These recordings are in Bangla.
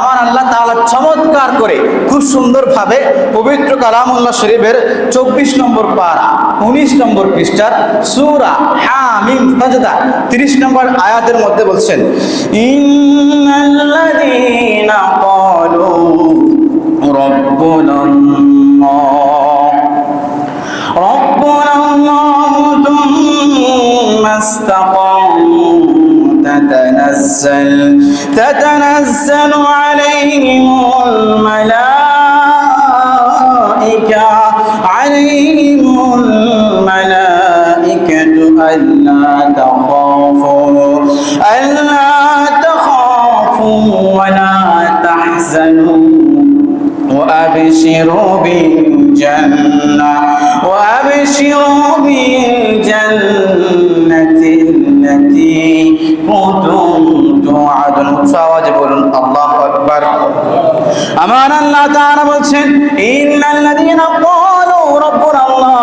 আমার আল্লাহ তাআলা চমৎকার করে খুব সুন্দরভাবে পবিত্র কালামুল্লাহ শরীফের 24 নম্বর পারা 19 নম্বর পৃষ্ঠার সূরা হামিম সাজদা 30 নম্বর আয়াতের মধ্যে বলছেন, ইন্নাল্লাযীনা ক্বালু রাব্বুনাল্লাহ রাব্বুনাল্লাহু তুম্মা ইসতাকামু تتنزل عليهم الملائكة ألا تخافوا ولا تحزنوا وأبشروا بالجنة التي كنتم توعدون। আওয়াজে বলুন আল্লাহু আকবার। আমার আল্লাহ তাআলা বলছেন, ইন্নাল্লাযীনা ক্বালু রাব্বুনাল্লাহ,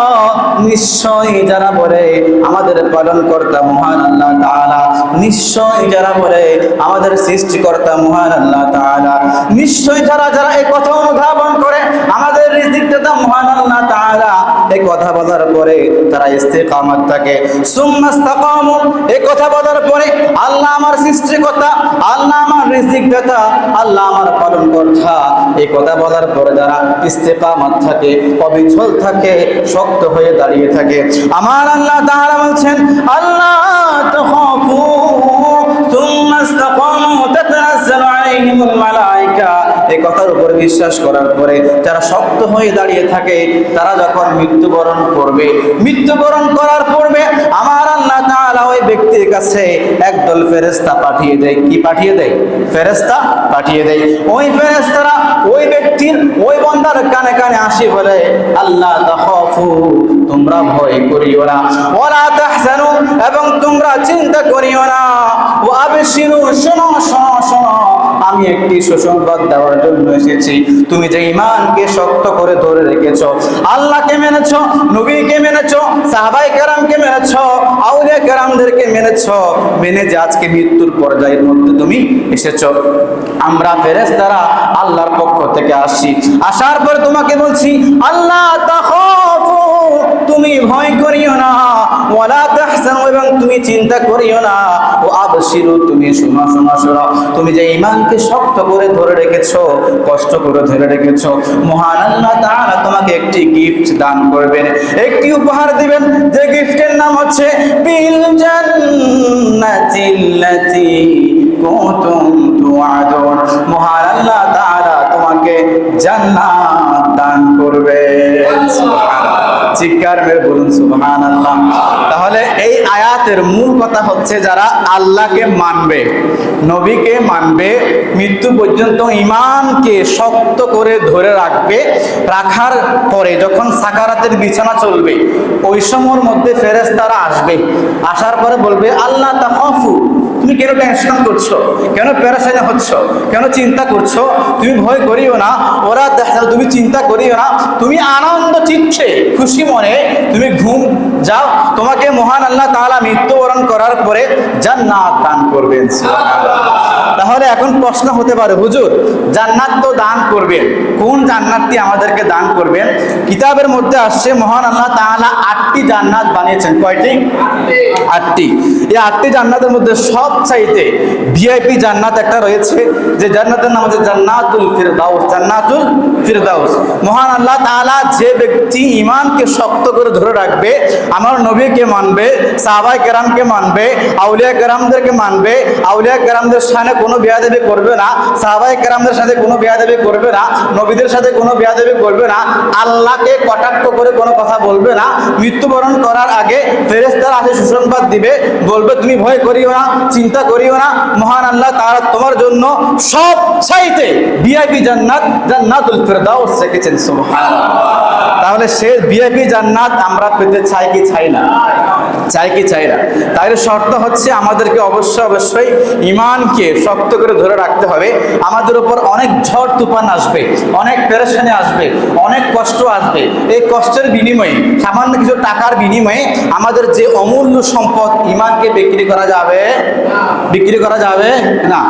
নিশ্চয়ই যারা বলে আমাদের পালনকর্তা মহান আল্লাহ তাআলা, নিশ্চয়ই যারা বলে আমাদের সৃষ্টিকর্তা মহান আল্লাহ তাআলা, নিশ্চয়ই যারা এই কথা অনুধাবন করে আমাদের রিজিকদাতা মহান আল্লাহ তাআলা, এই কথা বলার পরে তারা ইস্তিকামত থাকে, সুম্মা ইসতাকামু, এই কথা বলার পরে আল্লাহ আমার সৃষ্টিকর্তা, আল্লাহ আমার রিজিকদাতা, আল্লাহ আমার পালনকর্তা, এই কথা বলার পরে যারা ইস্তিকামত থাকে, অবিচল থাকে, শক্ত হয়ে দাঁড়িয়ে থাকে, আমার আল্লাহ তাআলা বলছেন, আল্লাহ তাখাফু সুম্মা ইসতাকামু তাতানাজ্জালু আলাইহিমুল মালায়েকা, এই কথার উপর বিশ্বাস করার পরে যারা শক্ত হয়ে দাঁড়িয়ে থাকে, তারা যখন মৃত্যুবরণ করবে, মৃত্যুবরণ করার পূর্বে আমার আল্লাহ তাআলা ওই ব্যক্তির কাছে একদল ফেরেশতা পাঠিয়ে দেয়। কি পাঠিয়ে দেয়? ফেরেশতা পাঠিয়ে দেয়। ওই ফেরেশতারা ওই ব্যক্তির, ওই বান্দার কানে কানে আসি বলে, আল্লাহ তাখাফু, তোমরা ভয় করিও না, ওয়ালা তাহজানু, এবং তোমরা চিন্তা করিও না, ওয়া আবশিরু, শোনো শোনো শোনো, আমি একটি সুসংবাদ দেওয়ার জন্য এসেছি। তুমি যে ঈমানকে শক্ত করে ধরে রেখেছো, আল্লাহকে মেনেছো, নবীকে মেনেছো, সাহাবায়ে কেরামকে মেনেছো, আউলিয়া কেরামদেরকে মেনেছো, মেনে যে আজকে মৃত্যুর পর্যায়ের মধ্যে তুমি এসেছো, আমরা ফেরেশতারা আল্লাহর পক্ষ থেকে আসি, আসার পর তোমাকে বলছি, আল্লাহ তাখাফু, তুমি ভয় করিও না, ওয়ালা তাহজানু, এবং তুমি চিন্তা করিও না, ও আবশিরু, তুমি শোনো শোনো শোনো, তুমি যে ঈমানকে শক্ত করে ধরে রেখেছো, কষ্ট করে ধরে রেখেছো, মহান আল্লাহ তাআলা তোমাকে একটি গিফট দান করবেন, একটি উপহার দিবেন, যে গিফটের নাম হচ্ছে বিল জান্নাতিল্লাতী কুনতুম তুআদুন। মহান আল্লাহ তাআলা তোমাকে জান্নাত দান করবেন। সুবহানাল্লাহ, চিৎকার মেরে বলুন সুবহানাল্লাহ। তাহলে এই আয়াতের মূল কথা হচ্ছে, যারা আল্লাহকে মানবে, নবীকে মানবে, মৃত্যু পর্যন্ত ঈমানকে শক্ত করে ধরে রাখবে, রাখার পরে যখন সাকারাতের বিছানা চলবে, ওই সময়ের মধ্যে ফেরেশতারা আসবে, আসার পরে বলবে, আল্লাহ তাখাফু, তুমি কেন টেনশন করছো, কেন পেরেশানি হচ্ছ, কেন চিন্তা করছো, তুমি ভয় করিও না, ওরা তুমি চিন্তা করিও না, তুমি আনন্দ চিত্তে খুশি মনে তুমি ঘুম যাও, তোমাকে মহান আল্লাহ তাআলা মৃত্যুবরণ করার পরে জান্নাত দান করবেন। তাহলে এখন প্রশ্ন হতে পারে, হুজুর জান্নাত তো দান করবেন, কোন জান্নাতটি আমাদেরকে দান করবেন? কিতাবের মধ্যে আসছে মহান আল্লাহ তাআলা 8টি জান্নাত বানিয়েছেন। কয়টি? 8টি। এই 8টি জান্নাতের মধ্যে সবচাইতে ভিআইপি জান্নাত একটা রয়েছে, যে জান্নাতের নাম হচ্ছে জান্নাতুল ফিরদাউস। জান্নাতুল ফিরদাউস। মহান আল্লাহ তাআলা যে ব্যক্তি ঈমানকে শক্ত করে ধরে রাখবে, আমার নবীকে মানবে, সাহাবায়ে কেরামকে মানবে, আউলিয়া কেরামদেরকে মানবে, আউলিয়া কেরামদের সাথে কোনো বেয়াদবি করবে না, সাহাবায়ে কেরামদের সাথে কোনো বেয়াদবি করবে না, নবীদের সাথে কোনো বেয়াদবি করবে না, আল্লাহকে কটাক্ষ করে কোনো কথা বলবে না, মৃত্যুবরণ করার আগে ফেরেশতারা এসে সুসংবাদ দিবে, বলবে তুমি ভয় করিও না, চিন্তা করিও না, মহান আল্লাহ তাআলা তোমার জন্য সবচাইতে ভিআইপি জান্নাত জান্নাতুল ফিরদাউস রেখেছেন। সুবহানাল্লাহ। তাহলে সে ভিআইপি জান্নাত আমরা পেতে চাই কি চাই না? চাই কি চাই না? তাহলে শর্ত হচ্ছে আমাদেরকে অবশ্যই ঈমানকে শক্ত করে ধরে রাখতে হবে। আমাদের উপর অনেক ঝড় তুফান আসবে, অনেক পেরেশানি আসবে, অনেক কষ্ট আসবে। এই কষ্টের বিনিময়ে, সামান্য কিছু টাকার বিনিময়ে আমাদের যে অমূল্য সম্পদ ঈমানকে বিক্রি করা যাবে না।